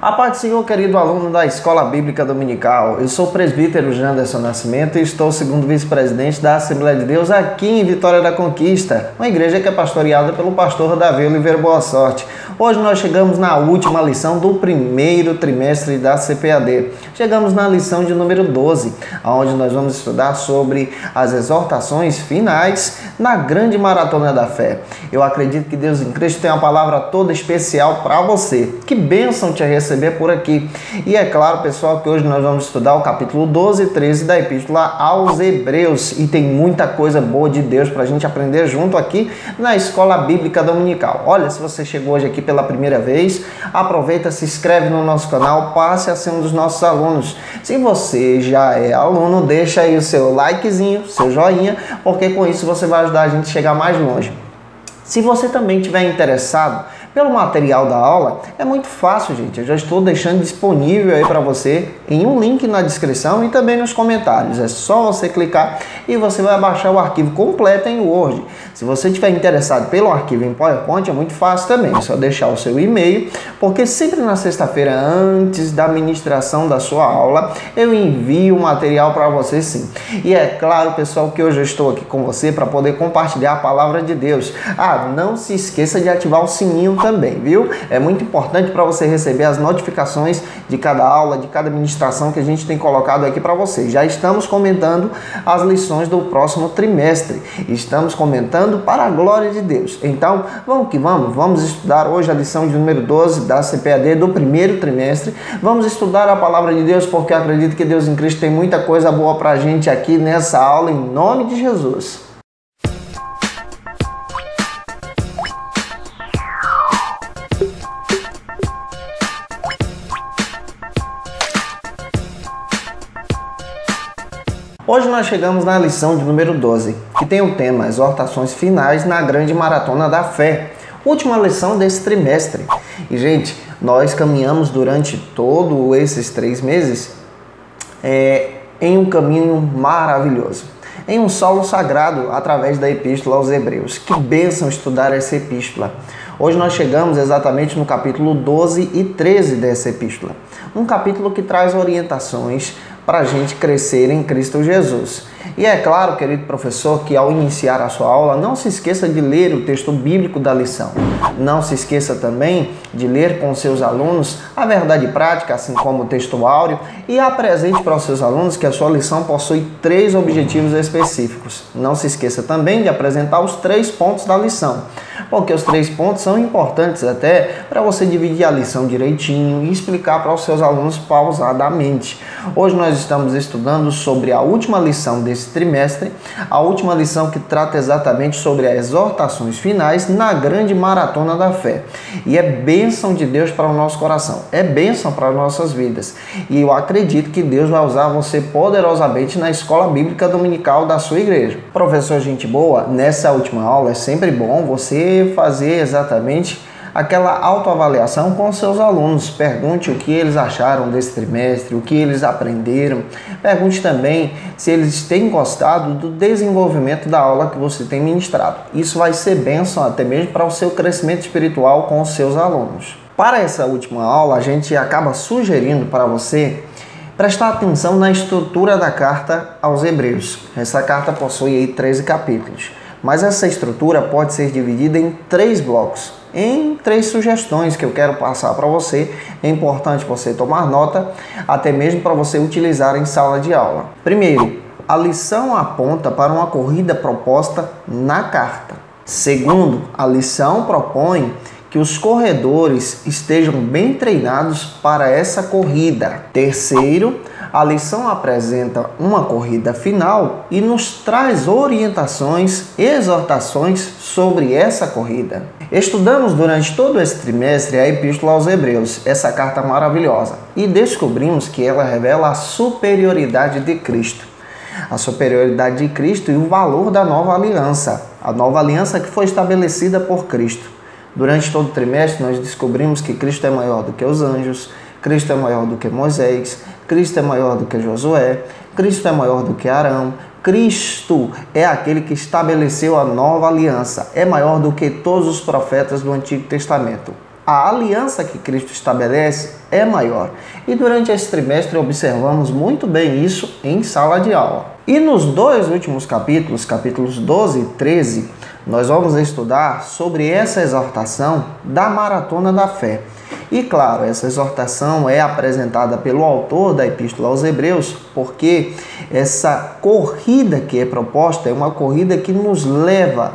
A paz do Senhor, querido aluno da Escola Bíblica Dominical. Eu sou o presbítero Janderson Nascimento e estou segundo vice-presidente da Assembleia de Deus aqui em Vitória da Conquista, uma igreja que é pastoreada pelo pastor Davi Oliveira Boa Sorte. Hoje nós chegamos na última lição do primeiro trimestre da CPAD. Chegamos na lição de número 12, onde nós vamos estudar sobre as exortações finais na grande maratona da fé. Eu acredito que Deus em Cristo tem uma palavra toda especial para você. Que bênção te receber por aqui. E é claro, pessoal, que hoje nós vamos estudar o capítulo 12 e 13 da Epístola aos Hebreus. E tem muita coisa boa de Deus para a gente aprender junto aqui na Escola Bíblica Dominical. Olha, se você chegou hoje aqui pela primeira vez, aproveita, se inscreve no nosso canal, passe a ser um dos nossos alunos. Se você já é aluno, deixa aí o seu likezinho, seu joinha, porque com isso você vai ajudar a gente a chegar mais longe. Se você também estiver interessado pelo material da aula, é muito fácil, gente. Eu já estou deixando disponível aí para você em um link na descrição e também nos comentários. É só você clicar e você vai baixar o arquivo completo em Word. Se você estiver interessado pelo arquivo em PowerPoint, é muito fácil também. É só deixar o seu e-mail, porque sempre na sexta-feira, antes da ministração da sua aula, eu envio o material para você sim. E é claro, pessoal, que hoje eu estou aqui com você para poder compartilhar a palavra de Deus. Não se esqueça de ativar o sininho também, viu? É muito importante para você receber as notificações de cada aula, de cada ministração que a gente tem colocado aqui para você. Já estamos comentando as lições do próximo trimestre. Estamos comentando para a glória de Deus. Então, vamos que vamos. Vamos estudar hoje a lição de número 12 da CPAD do primeiro trimestre. Vamos estudar a palavra de Deus, porque eu acredito que Deus em Cristo tem muita coisa boa para a gente aqui nessa aula, em nome de Jesus. Hoje nós chegamos na lição de número 12, que tem o tema Exortações Finais na Grande Maratona da Fé. Última lição desse trimestre. E, gente, nós caminhamos durante todos esses 3 meses em um caminho maravilhoso, em um solo sagrado através da Epístola aos Hebreus. Que bênção estudar essa epístola. Hoje nós chegamos exatamente no capítulo 12 e 13 dessa epístola. Um capítulo que traz orientações para a gente crescer em Cristo Jesus. E é claro, querido professor, que ao iniciar a sua aula, não se esqueça de ler o texto bíblico da lição. Não se esqueça também de ler com seus alunos a verdade prática, assim como o texto áureo, e apresente para os seus alunos que a sua lição possui 3 objetivos específicos. Não se esqueça também de apresentar os 3 pontos da lição, porque os 3 pontos são importantes até para você dividir a lição direitinho e explicar para os seus alunos pausadamente. Hoje nós estamos estudando sobre a última lição desse trimestre, a última lição que trata exatamente sobre as exortações finais na grande maratona da fé. E é bênção de Deus para o nosso coração, é bênção para as nossas vidas. E eu acredito que Deus vai usar você poderosamente na Escola Bíblica Dominical da sua igreja. Professor gente boa, nessa última aula é sempre bom você fazer exatamente aquela autoavaliação com seus alunos. Pergunte o que eles acharam desse trimestre, o que eles aprenderam. Pergunte também se eles têm gostado do desenvolvimento da aula que você tem ministrado. Isso vai ser bênção até mesmo para o seu crescimento espiritual com os seus alunos. Para essa última aula, a gente acaba sugerindo para você prestar atenção na estrutura da carta aos Hebreus. Essa carta possui aí 13 capítulos, mas essa estrutura pode ser dividida em 3 blocos, em 3 sugestões que eu quero passar para você. É importante você tomar nota, até mesmo para você utilizar em sala de aula. Primeiro, a lição aponta para uma corrida proposta na carta. Segundo, a lição propõe que os corredores estejam bem treinados para essa corrida. Terceiro, a lição apresenta uma corrida final e nos traz orientações, exortações sobre essa corrida. Estudamos durante todo esse trimestre a Epístola aos Hebreus, essa carta maravilhosa, e descobrimos que ela revela a superioridade de Cristo. A superioridade de Cristo e o valor da nova aliança. A nova aliança que foi estabelecida por Cristo. Durante todo o trimestre, nós descobrimos que Cristo é maior do que os anjos, Cristo é maior do que Moisés, Cristo é maior do que Josué, Cristo é maior do que Arão, Cristo é aquele que estabeleceu a nova aliança, é maior do que todos os profetas do Antigo Testamento. A aliança que Cristo estabelece é maior. E durante esse trimestre observamos muito bem isso em sala de aula. E nos dois últimos capítulos, capítulos 12 e 13, nós vamos estudar sobre essa exortação da maratona da fé. E claro, essa exortação é apresentada pelo autor da Epístola aos Hebreus, porque essa corrida que é proposta é uma corrida que nos leva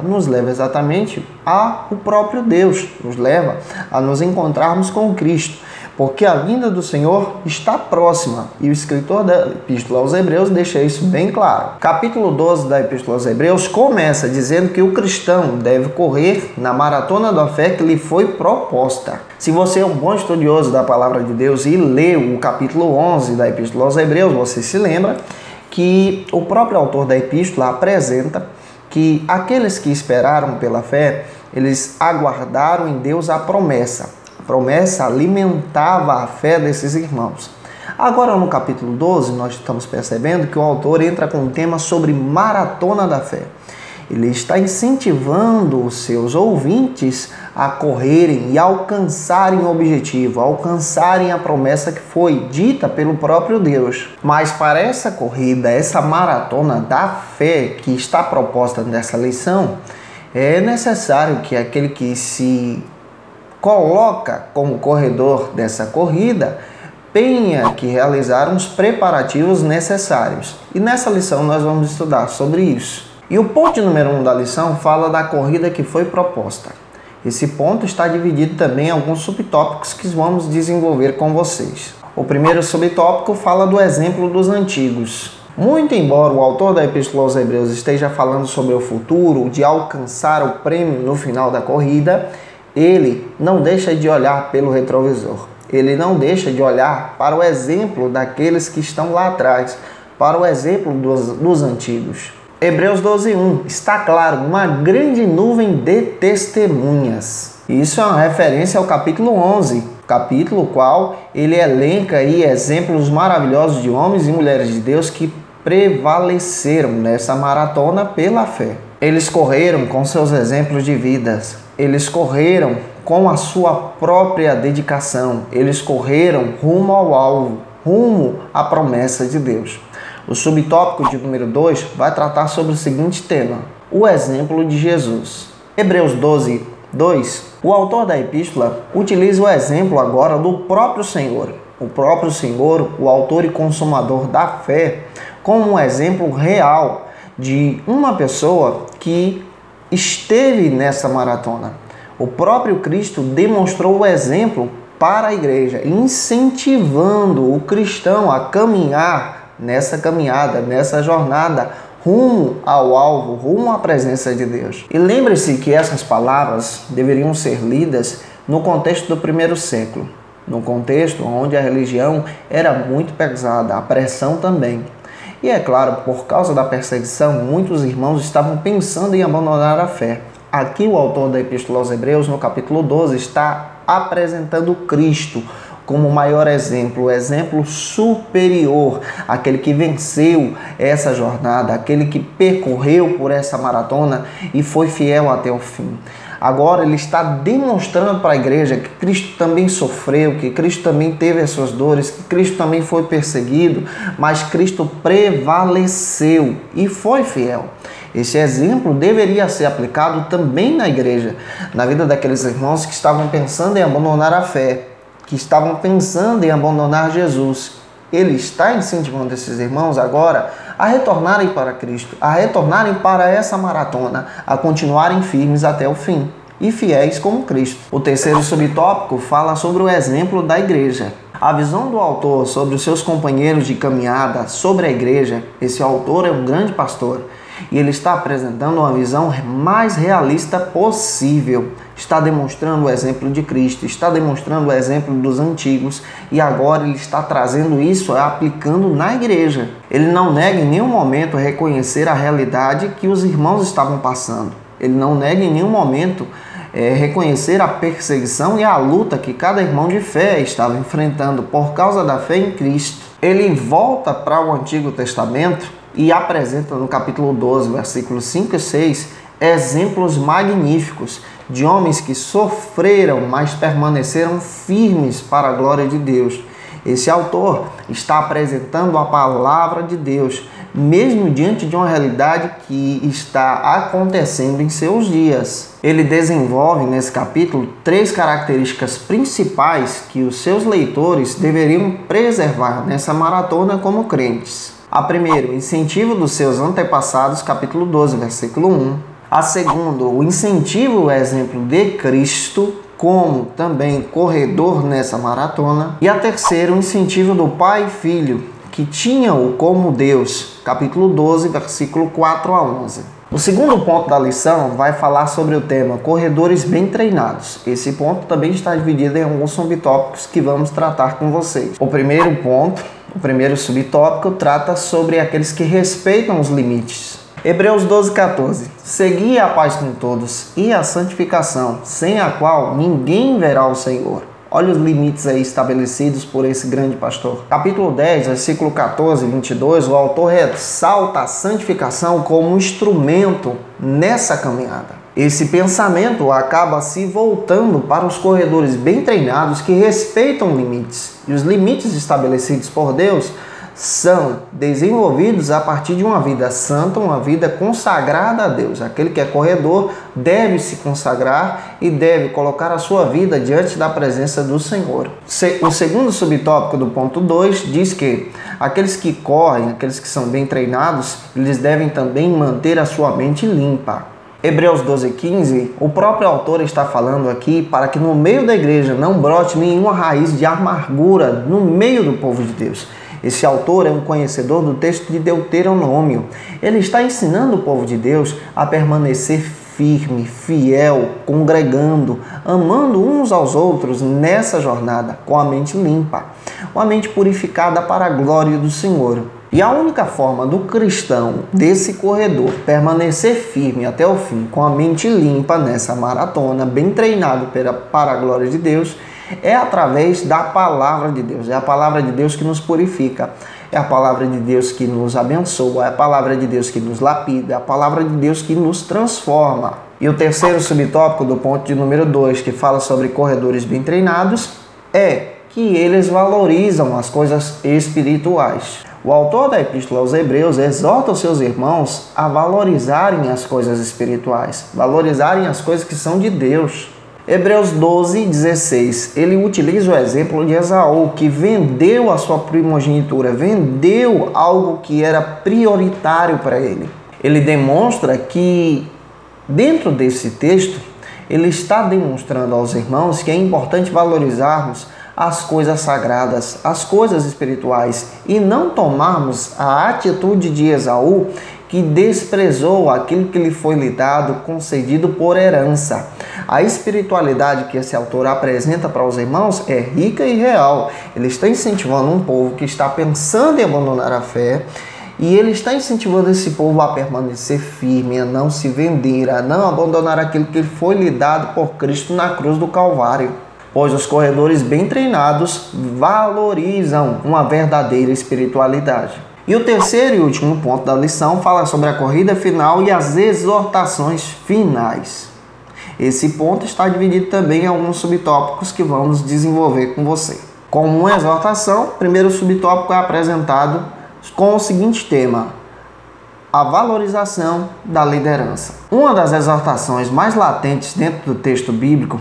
exatamente ao próprio Deus, nos leva a nos encontrarmos com Cristo, porque a vinda do Senhor está próxima, e o escritor da Epístola aos Hebreus deixa isso bem claro. Capítulo 12 da Epístola aos Hebreus começa dizendo que o cristão deve correr na maratona da fé que lhe foi proposta. Se você é um bom estudioso da Palavra de Deus e leu o capítulo 11 da Epístola aos Hebreus, você se lembra que o próprio autor da Epístola apresenta que aqueles que esperaram pela fé, eles aguardaram em Deus a promessa. A promessa alimentava a fé desses irmãos. Agora, no capítulo 12, nós estamos percebendo que o autor entra com um tema sobre maratona da fé. Ele está incentivando os seus ouvintes a correrem e alcançarem o objetivo, alcançarem a promessa que foi dita pelo próprio Deus. Mas para essa corrida, essa maratona da fé que está proposta nessa lição, é necessário que aquele que se coloca como corredor dessa corrida tenha que realizar uns preparativos necessários. E nessa lição nós vamos estudar sobre isso. E o ponto número 1 da lição fala da corrida que foi proposta. Esse ponto está dividido também em alguns subtópicos que vamos desenvolver com vocês. O primeiro subtópico fala do exemplo dos antigos. Muito embora o autor da Epístola aos Hebreus esteja falando sobre o futuro, de alcançar o prêmio no final da corrida, ele não deixa de olhar pelo retrovisor. Ele não deixa de olhar para o exemplo daqueles que estão lá atrás, para o exemplo dos antigos. Hebreus 12:1 está claro, uma grande nuvem de testemunhas. Isso é uma referência ao capítulo 11, capítulo qual ele elenca aí exemplos maravilhosos de homens e mulheres de Deus que prevaleceram nessa maratona pela fé. Eles correram com seus exemplos de vidas. Eles correram com a sua própria dedicação. Eles correram rumo ao alvo, rumo à promessa de Deus. O subtópico de número 2 vai tratar sobre o seguinte tema: o exemplo de Jesus. Hebreus 12:2, o autor da epístola utiliza o exemplo agora do próprio Senhor. O próprio Senhor, o autor e consumador da fé, como um exemplo real de uma pessoa que esteve nessa maratona. O próprio Cristo demonstrou o exemplo para a igreja, incentivando o cristão a caminhar nessa caminhada, nessa jornada, rumo ao alvo, rumo à presença de Deus. E lembre-se que essas palavras deveriam ser lidas no contexto do primeiro século, no contexto onde a religião era muito pesada, a pressão também. E é claro, por causa da perseguição, muitos irmãos estavam pensando em abandonar a fé. Aqui o autor da Epístola aos Hebreus, no capítulo 12, está apresentando Cristo como o maior exemplo, o exemplo superior, aquele que venceu essa jornada, aquele que percorreu por essa maratona e foi fiel até o fim. Agora ele está demonstrando para a igreja que Cristo também sofreu, que Cristo também teve as suas dores, que Cristo também foi perseguido, mas Cristo prevaleceu e foi fiel. Esse exemplo deveria ser aplicado também na igreja, na vida daqueles irmãos que estavam pensando em abandonar a fé, que estavam pensando em abandonar Jesus. Ele está incentivando esses irmãos agora a retornarem para Cristo, a retornarem para essa maratona, a continuarem firmes até o fim e fiéis como Cristo. O terceiro subtópico fala sobre o exemplo da igreja. A visão do autor sobre os seus companheiros de caminhada, sobre a igreja, esse autor é um grande pastor e ele está apresentando uma visão mais realista possível. Está demonstrando o exemplo de Cristo, está demonstrando o exemplo dos antigos e agora ele está trazendo isso, aplicando na igreja. Ele não nega em nenhum momento reconhecer a realidade que os irmãos estavam passando. Ele não nega em nenhum momento reconhecer a perseguição e a luta que cada irmão de fé estava enfrentando por causa da fé em Cristo. Ele volta para o Antigo Testamento e apresenta no capítulo 12, versículos 5 e 6, exemplos magníficos de homens que sofreram, mas permaneceram firmes para a glória de Deus. Esse autor está apresentando a palavra de Deus, mesmo diante de uma realidade que está acontecendo em seus dias. Ele desenvolve nesse capítulo 3 características principais que os seus leitores deveriam preservar nessa maratona como crentes. A primeira, o incentivo dos seus antepassados, capítulo 12, versículo 1. A segunda, o incentivo ao exemplo de Cristo, como também corredor nessa maratona. E a terceira, o incentivo do pai e filho, que tinham-o como Deus, capítulo 12, versículo 4 a 11. O segundo ponto da lição vai falar sobre o tema corredores bem treinados. Esse ponto também está dividido em alguns subtópicos que vamos tratar com vocês. O primeiro ponto, o primeiro subtópico, trata sobre aqueles que respeitam os limites. Hebreus 12, 14. Segui a paz com todos e a santificação, sem a qual ninguém verá o Senhor. Olha os limites aí estabelecidos por esse grande pastor. Capítulo 10, versículo 14 e 22, o autor ressalta a santificação como um instrumento nessa caminhada. Esse pensamento acaba se voltando para os corredores bem treinados que respeitam limites. E os limites estabelecidos por Deus são desenvolvidos a partir de uma vida santa, uma vida consagrada a Deus. Aquele que é corredor deve se consagrar e deve colocar a sua vida diante da presença do Senhor. O segundo subtópico do ponto 2 diz que aqueles que correm, aqueles que são bem treinados, eles devem também manter a sua mente limpa. Hebreus 12, 15, o próprio autor está falando aqui para que no meio da igreja não brote nenhuma raiz de amargura no meio do povo de Deus. Esse autor é um conhecedor do texto de Deuteronômio. Ele está ensinando o povo de Deus a permanecer firme, fiel, congregando, amando uns aos outros nessa jornada, com a mente limpa, uma mente purificada para a glória do Senhor. E a única forma do cristão, desse corredor, permanecer firme até o fim, com a mente limpa nessa maratona, bem treinado para a glória de Deus, é através da palavra de Deus. É a palavra de Deus que nos purifica, é a palavra de Deus que nos abençoa, é a palavra de Deus que nos lapida, é a palavra de Deus que nos transforma. E o terceiro subtópico do ponto de número 2, que fala sobre corredores bem treinados, é que eles valorizam as coisas espirituais. O autor da Epístola aos Hebreus exorta os seus irmãos a valorizarem as coisas espirituais, valorizarem as coisas que são de Deus. Hebreus 12, 16, ele utiliza o exemplo de Esaú, que vendeu a sua primogenitura, vendeu algo que era prioritário para ele. Ele demonstra que, dentro desse texto, ele está demonstrando aos irmãos que é importante valorizarmos as coisas sagradas, as coisas espirituais, e não tomarmos a atitude de Esaú, que desprezou aquilo que lhe foi lhe dado, concedido por herança. A espiritualidade que esse autor apresenta para os irmãos é rica e real. Ele está incentivando um povo que está pensando em abandonar a fé, e ele está incentivando esse povo a permanecer firme, a não se vender, a não abandonar aquilo que foi lhe dado por Cristo na cruz do Calvário. Pois os corredores bem treinados valorizam uma verdadeira espiritualidade. E o terceiro e último ponto da lição fala sobre a corrida final e as exortações finais. Esse ponto está dividido também em alguns subtópicos que vamos desenvolver com você. Como uma exortação, o primeiro subtópico é apresentado com o seguinte tema: a valorização da liderança. Uma das exortações mais latentes dentro do texto bíblico,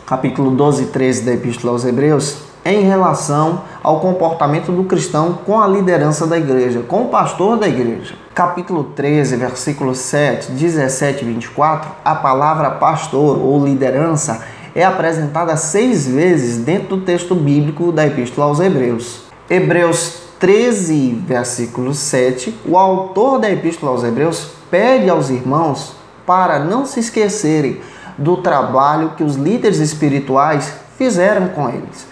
capítulo 12 e 13 da Epístola aos Hebreus, é em relação ao comportamento do cristão com a liderança da igreja, com o pastor da igreja. Capítulo 13, versículos 7, 17 e 24, a palavra pastor ou liderança é apresentada 6 vezes dentro do texto bíblico da Epístola aos Hebreus. Hebreus 13, versículo 7, o autor da Epístola aos Hebreus pede aos irmãos para não se esquecerem do trabalho que os líderes espirituais fizeram com eles.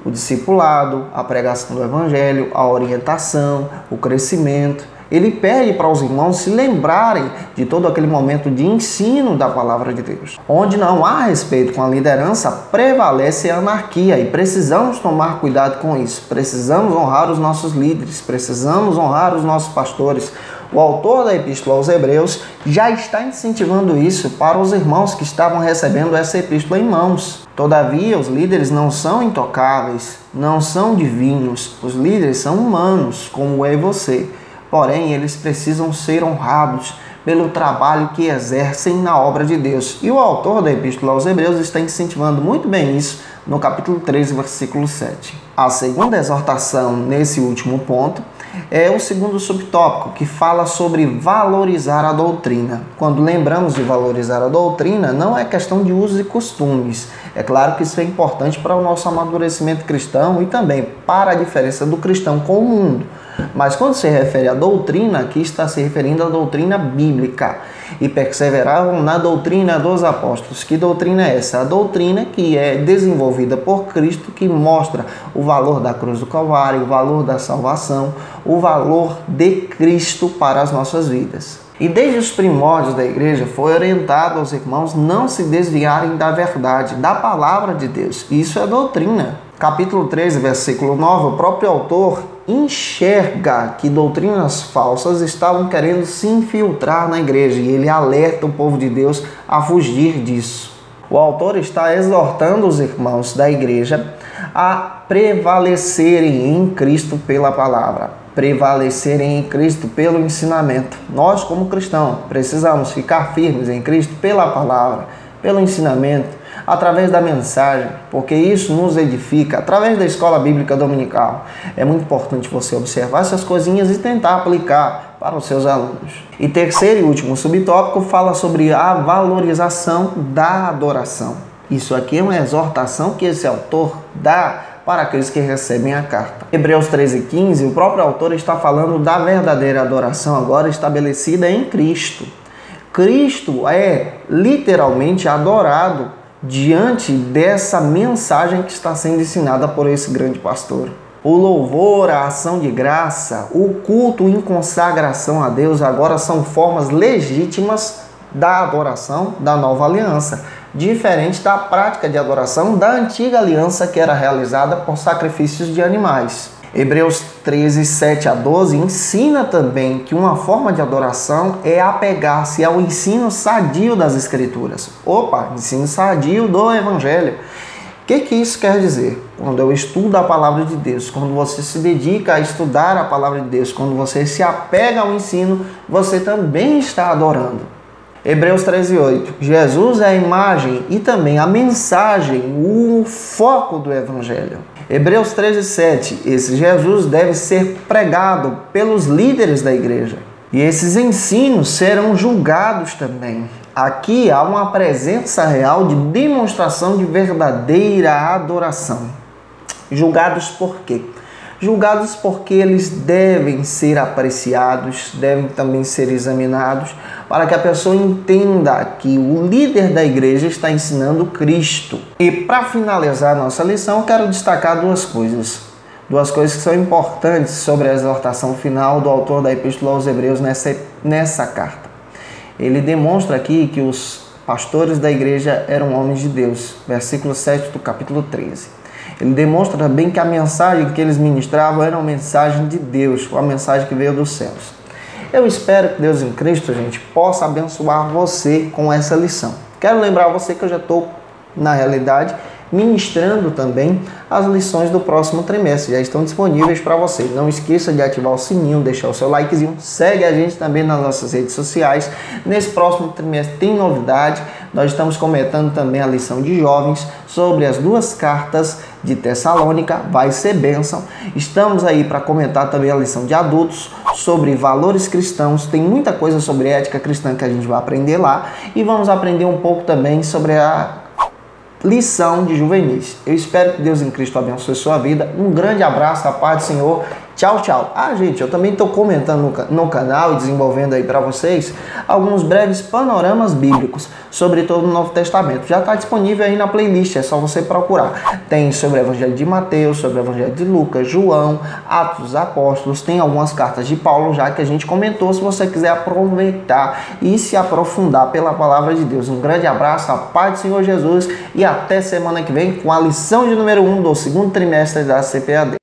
O discipulado, a pregação do evangelho, a orientação, o crescimento. Ele pede para os irmãos se lembrarem de todo aquele momento de ensino da palavra de Deus. Onde não há respeito com a liderança, prevalece a anarquia, e precisamos tomar cuidado com isso. Precisamos honrar os nossos líderes, precisamos honrar os nossos pastores. O autor da Epístola aos Hebreus já está incentivando isso para os irmãos que estavam recebendo essa epístola em mãos. Todavia, os líderes não são intocáveis, não são divinos. Os líderes são humanos, como é você. Porém, eles precisam ser honrados pelo trabalho que exercem na obra de Deus. E o autor da Epístola aos Hebreus está incentivando muito bem isso no capítulo 13, versículo 7. A segunda exortação nesse último ponto é o segundo subtópico, que fala sobre valorizar a doutrina. Quando lembramos de valorizar a doutrina, não é questão de usos e costumes. É claro que isso é importante para o nosso amadurecimento cristão e também para a diferença do cristão com o mundo. Mas quando se refere à doutrina, aqui está se referindo à doutrina bíblica. E perseveravam na doutrina dos apóstolos. Que doutrina é essa? A doutrina que é desenvolvida por Cristo, que mostra o valor da cruz do Calvário, o valor da salvação, o valor de Cristo para as nossas vidas. E desde os primórdios da igreja foi orientado aos irmãos não se desviarem da verdade, da palavra de Deus. Isso é doutrina. Capítulo 13, versículo 9, o próprio autor enxerga que doutrinas falsas estavam querendo se infiltrar na igreja e ele alerta o povo de Deus a fugir disso. O autor está exortando os irmãos da igreja a prevalecerem em Cristo pela palavra, prevalecerem em Cristo pelo ensinamento. Nós, como cristãos, precisamos ficar firmes em Cristo pela palavra, pelo ensinamento, através da mensagem, porque isso nos edifica, através da escola bíblica dominical. É muito importante você observar essas coisinhas e tentar aplicar para os seus alunos. E terceiro e último subtópico fala sobre a valorização da adoração. Isso aqui é uma exortação que esse autor dá para aqueles que recebem a carta. Hebreus 13:15, o próprio autor está falando da verdadeira adoração agora estabelecida em Cristo. Cristo é literalmente adorado diante dessa mensagem que está sendo ensinada por esse grande pastor. O louvor, a ação de graça, o culto em consagração a Deus agora são formas legítimas da adoração da nova aliança, diferente da prática de adoração da antiga aliança que era realizada por sacrifícios de animais. Hebreus 13, 7 a 12 ensina também que uma forma de adoração é apegar-se ao ensino sadio das Escrituras. Ensino sadio do Evangelho. O que isso quer dizer? Quando eu estudo a palavra de Deus, quando você se dedica a estudar a palavra de Deus, quando você se apega ao ensino, você também está adorando. Hebreus 13:8. Jesus é a imagem e também a mensagem, o foco do Evangelho. Hebreus 13:7. Esse Jesus deve ser pregado pelos líderes da igreja. E esses ensinos serão julgados também. Aqui há uma presença real de demonstração de verdadeira adoração. Julgados por quê? Julgados porque eles devem ser apreciados, devem também ser examinados, para que a pessoa entenda que o líder da igreja está ensinando Cristo. E para finalizar a nossa lição, eu quero destacar duas coisas que são importantes sobre a exortação final do autor da Epístola aos Hebreus nessa carta. Ele demonstra aqui que os pastores da igreja eram homens de Deus, versículo 7 do capítulo 13. Ele demonstra também que a mensagem que eles ministravam era uma mensagem de Deus, uma mensagem que veio dos céus. Eu espero que Deus em Cristo, gente, possa abençoar você com essa lição. Quero lembrar você que eu já estou, na realidade, ministrando também as lições do próximo trimestre. Já estão disponíveis para você. Não esqueça de ativar o sininho, deixar o seu likezinho. Segue a gente também nas nossas redes sociais. Nesse próximo trimestre tem novidade. Nós estamos comentando também a lição de jovens sobre as duas cartas de Tessalônica. Vai ser bênção. Estamos aí para comentar também a lição de adultos sobre valores cristãos. Tem muita coisa sobre ética cristã que a gente vai aprender lá. E vamos aprender um pouco também sobre a lição de juvenis. Eu espero que Deus em Cristo abençoe sua vida. Um grande abraço, a paz do Senhor. Tchau, tchau. Gente, eu também estou comentando no canal e desenvolvendo aí para vocês alguns breves panoramas bíblicos sobre todo o Novo Testamento. Já está disponível aí na playlist, é só você procurar. Tem sobre o Evangelho de Mateus, sobre o Evangelho de Lucas, João, Atos dos Apóstolos, tem algumas cartas de Paulo já que a gente comentou, se você quiser aproveitar e se aprofundar pela palavra de Deus. Um grande abraço, a paz do Senhor Jesus e até semana que vem com a lição de número 1 do segundo trimestre da CPAD.